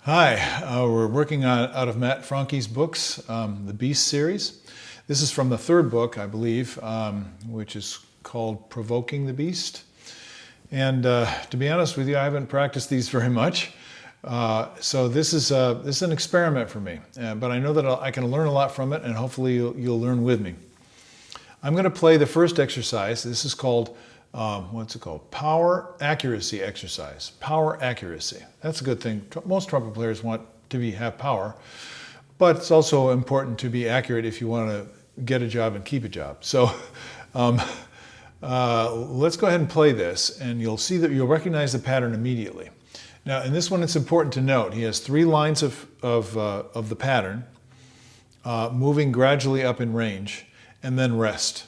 Hi, we're working on out of Matt Franke's books, the Beast series. This is from the third book, I believe, which is called Provoking the Beast. And to be honest with you, I haven't practiced these very much. So this is an experiment for me, but I know that I can learn a lot from it, and hopefully you'll learn with me. I'm going to play the first exercise. This is called what's it called? Power accuracy exercise. Power accuracy. That's a good thing. Most trumpet players want to have power, but it's also important to be accurate if you want to get a job and keep a job. So let's go ahead and play this, and you'll see that you'll recognize the pattern immediately. Now, in this one, it's important to note he has 3 lines of the pattern, moving gradually up in range, and then rest.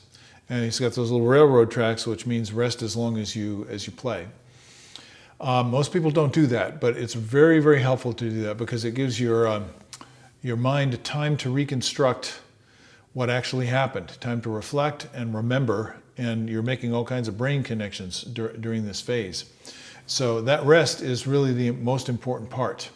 And he's got those little railroad tracks, which means rest as long as you play. Most people don't do that, but it's very, very helpful to do that because it gives your mind time to reconstruct what actually happened, time to reflect and remember, and you're making all kinds of brain connections during this phase. So that rest is really the most important part.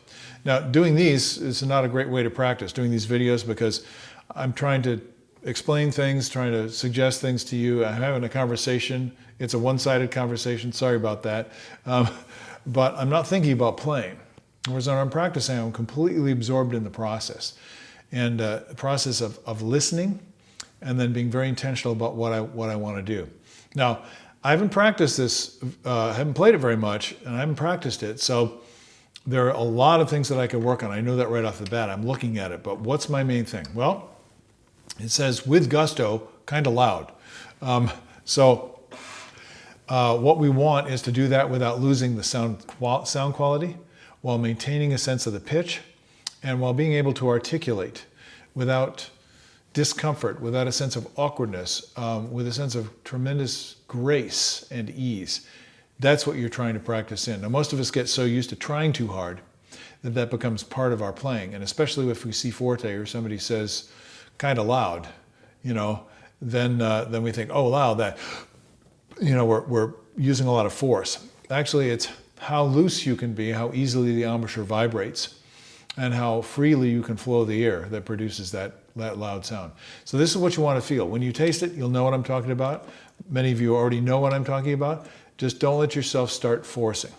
Now, doing these is not a great way to practice, doing these videos, because I'm trying to explain things, trying to suggest things to you. I'm having a conversation. It's a one-sided conversation. Sorry about that. But I'm not thinking about playing. Whereas when I'm practicing, I'm completely absorbed in the process. And the process of listening and then being very intentional about what I want to do. Now, I haven't practiced this, I haven't played it very much, and I haven't practiced it. So there are a lot of things that I could work on. I know that right off the bat. I'm looking at it. But what's my main thing? Well, it says with gusto, kind of loud. What we want is to do that without losing the sound quality, while maintaining a sense of the pitch, and while being able to articulate without discomfort, without a sense of awkwardness, with a sense of tremendous grace and ease. That's what you're trying to practice in. Now, most of us get so used to trying too hard that becomes part of our playing, and especially if we see forte or somebody says kind of loud, then we think, oh, loud, that, we're using a lot of force. Actually, it's how loose you can be, how easily the embouchure vibrates, and how freely you can flow the air that produces that loud sound. So this is what you want to feel. When you taste it, you'll know what I'm talking about. Many of you already know what I'm talking about. Just don't let yourself start forcing.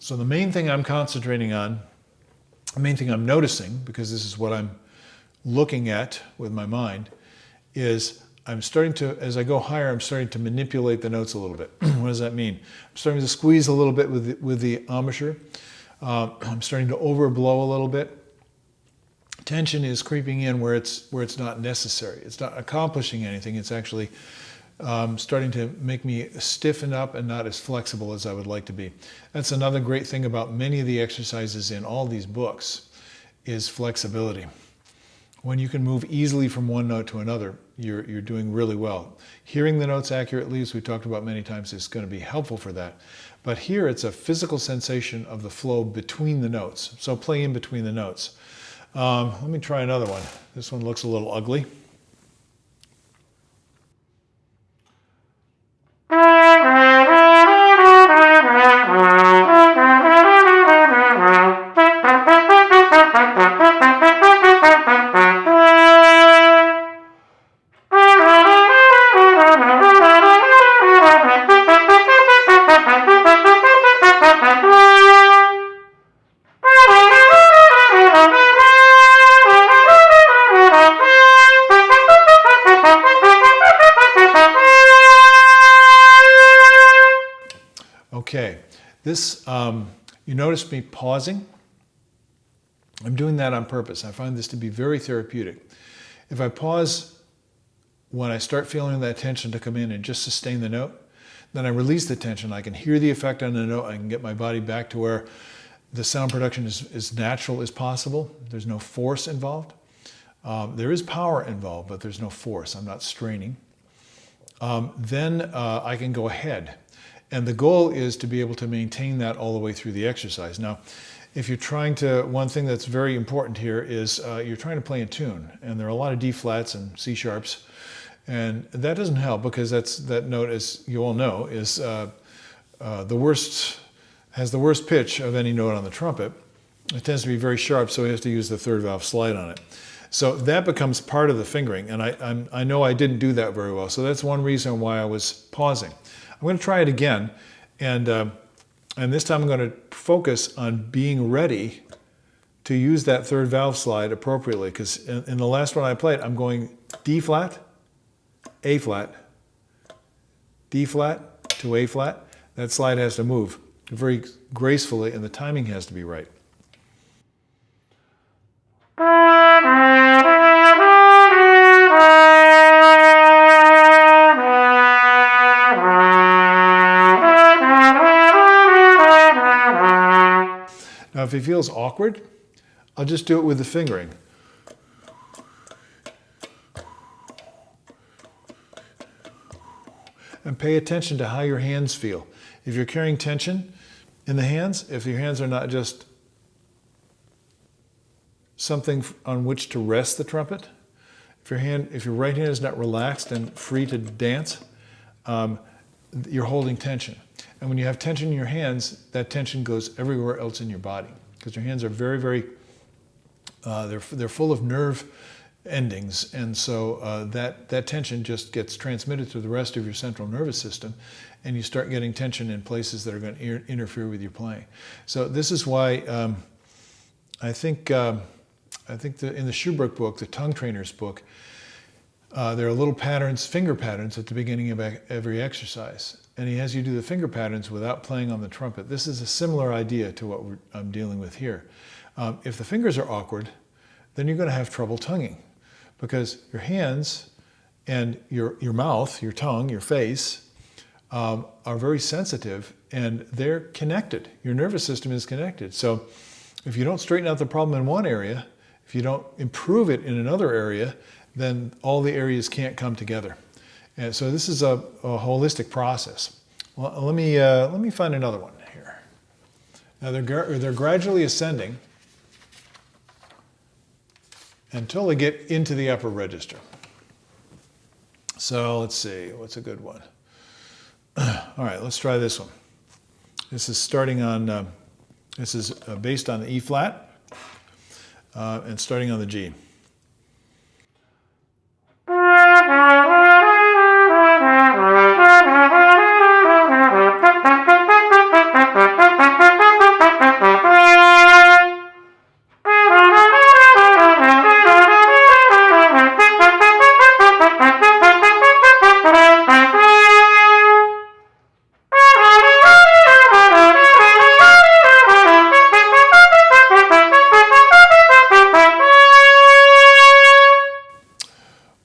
So the main thing I'm concentrating on, the main thing I'm noticing, because this is what I'm looking at with my mind, is I'm starting to, as I go higher, I'm starting to manipulate the notes a little bit. What does that mean? I'm starting to squeeze a little bit with the embouchure. I'm starting to overblow a little bit. Tension is creeping in where it's not necessary. It's not accomplishing anything. It's actually starting to make me stiffen up and not as flexible as I would like to be. That's another great thing about many of the exercises in all these books is flexibility. When you can move easily from one note to another, you're doing really well. Hearing the notes accurately, as we talked about many times, is going to be helpful for that. But here it's a physical sensation of the flow between the notes. So play in between the notes. Let me try another one. This one looks a little ugly. Okay, this, you notice me pausing. I'm doing that on purpose. I find this to be very therapeutic. If I pause when I start feeling that tension to come in and just sustain the note, then I release the tension. I can hear the effect on the note. I can get my body back to where the sound production is as natural as possible. There's no force involved. There is power involved, but there's no force. I'm not straining. Then I can go ahead. And the goal is to be able to maintain that all the way through the exercise. Now, if you're trying to, one thing that's very important here is you're trying to play in tune. And there are a lot of D flats and C sharps. And that doesn't help because that note, as you all know, is has the worst pitch of any note on the trumpet. It tends to be very sharp, so we have to use the third valve slide on it. So that becomes part of the fingering, and I know I didn't do that very well. So that's one reason why I was pausing. I'm going to try it again, and this time I'm going to focus on being ready to use that third valve slide appropriately, because in the last one I played, I'm going D flat, A flat, D flat to A flat. That slide has to move very gracefully, and the timing has to be right. Now, if it feels awkward, I'll just do it with the fingering. And pay attention to how your hands feel. If you're carrying tension in the hands, if your hands are not just something on which to rest the trumpet, if your right hand is not relaxed and free to dance, you're holding tension. And when you have tension in your hands, that tension goes everywhere else in your body, because your hands are very, very, they're full of nerve endings, and so that tension just gets transmitted to the rest of your central nervous system, and you start getting tension in places that are going to interfere with your playing. So this is why I think in the Schuberg book, the tongue trainer's book, there are little patterns, finger patterns at the beginning of every exercise. And he has you do the finger patterns without playing on the trumpet. This is a similar idea to what I'm dealing with here. If the fingers are awkward, then you're going to have trouble tonguing, because your hands and your mouth, your tongue, your face are very sensitive, and they're connected. Your nervous system is connected. So if you don't straighten out the problem in one area, if you don't improve it in another area, then all the areas can't come together. And so this is a holistic process. Well, let me find another one here. Now they're gradually ascending until they get into the upper register. So let's see, what's a good one? All right, let's try this one. This is starting on, this is based on the E flat and starting on the G.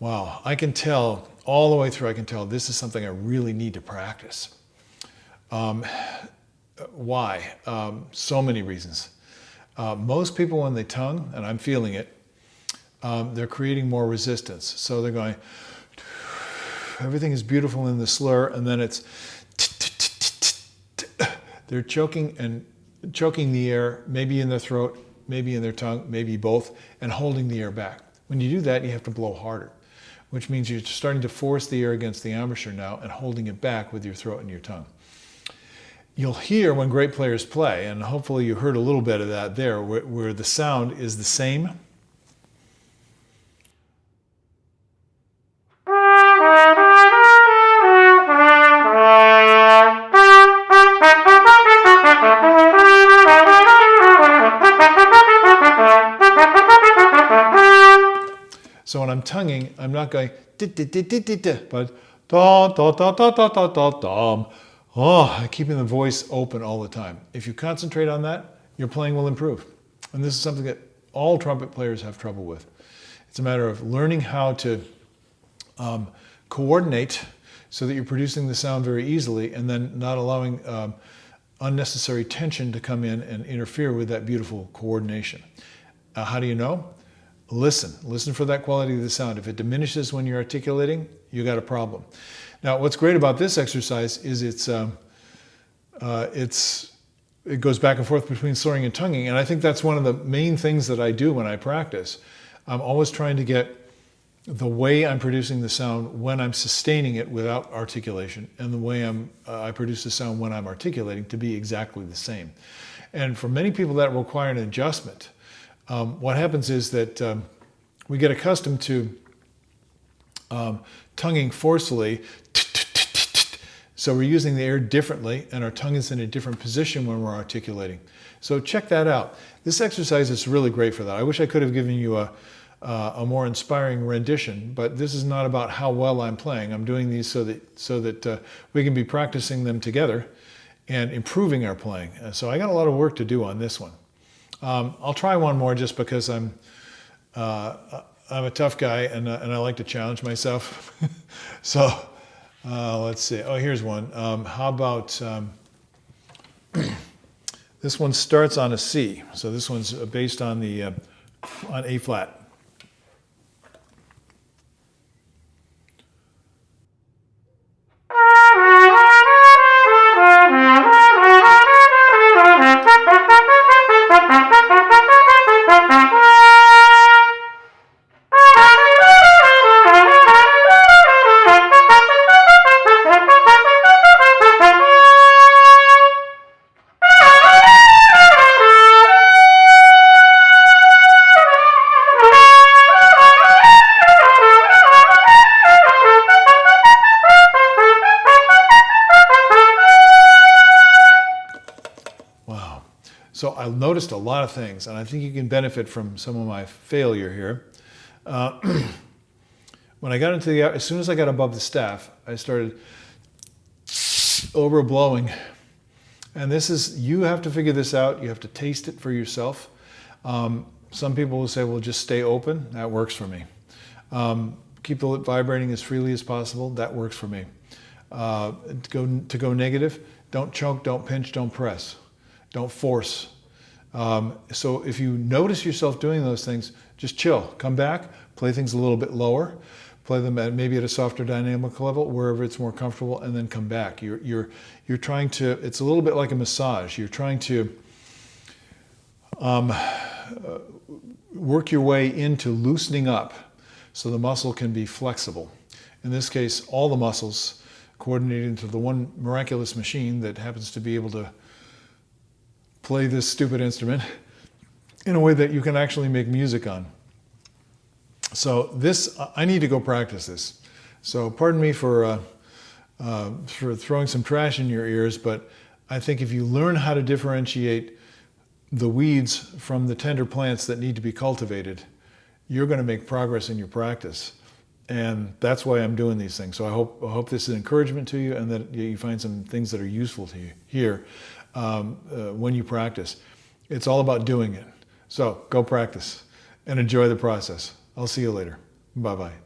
Wow, I can tell all the way through, I can tell this is something I really need to practice. Why? So many reasons. Most people, when they tongue, and I'm feeling it, they're creating more resistance. So they're going, everything is beautiful in the slur, and then it's, they're choking the air, maybe in their throat, maybe in their tongue, maybe both, and holding the air back. When you do that, you have to blow harder, which means you're starting to force the air against the embouchure now and holding it back with your throat and your tongue. You'll hear when great players play, and hopefully you heard a little bit of that there, where the sound is the same. So when I'm tonguing, I'm not going but da da da da da da da da. Oh, I'm keeping the voice open all the time. If you concentrate on that, your playing will improve. And this is something that all trumpet players have trouble with. It's a matter of learning how to coordinate so that you're producing the sound very easily and then not allowing unnecessary tension to come in and interfere with that beautiful coordination. How do you know? Listen for that quality of the sound. If it diminishes when you're articulating, you got a problem. Now, what's great about this exercise is it goes back and forth between slurring and tonguing, and I think that's one of the main things that I do when I practice. I'm always trying to get the way I'm producing the sound when I'm sustaining it without articulation, and the way I produce the sound when I'm articulating to be exactly the same. And for many people that require an adjustment. What happens is that we get accustomed to tonguing forcefully, so we're using the air differently, and our tongue is in a different position when we're articulating. So check that out. This exercise is really great for that. I wish I could have given you a more inspiring rendition, but this is not about how well I'm playing. I'm doing these so that we can be practicing them together and improving our playing. So I got a lot of work to do on this one. I'll try one more just because I'm a tough guy and I like to challenge myself. So let's see. Oh, here's one. How about this one starts on a C. So this one's based on the on A flat. So I noticed a lot of things, and I think you can benefit from some of my failure here. When I got into as soon as I got above the staff, I started overblowing. And you have to figure this out. You have to taste it for yourself. Some people will say, well, just stay open. That works for me. Keep the lip vibrating as freely as possible. That works for me. To go negative, don't choke, don't pinch, don't press. Don't force. So if you notice yourself doing those things, just chill. Come back, play things a little bit lower, play them maybe at a softer dynamic level, wherever it's more comfortable, and then come back. You're trying to. It's a little bit like a massage. You're trying to work your way into loosening up, so the muscle can be flexible. In this case, all the muscles coordinated into the one miraculous machine that happens to be able to play this stupid instrument in a way that you can actually make music on. So this, I need to go practice this. So pardon me for throwing some trash in your ears, but I think if you learn how to differentiate the weeds from the tender plants that need to be cultivated, you're going to make progress in your practice. And that's why I'm doing these things. So I hope this is encouragement to you and that you find some things that are useful to you here when you practice. It's all about doing it. So go practice and enjoy the process. I'll see you later. Bye-bye.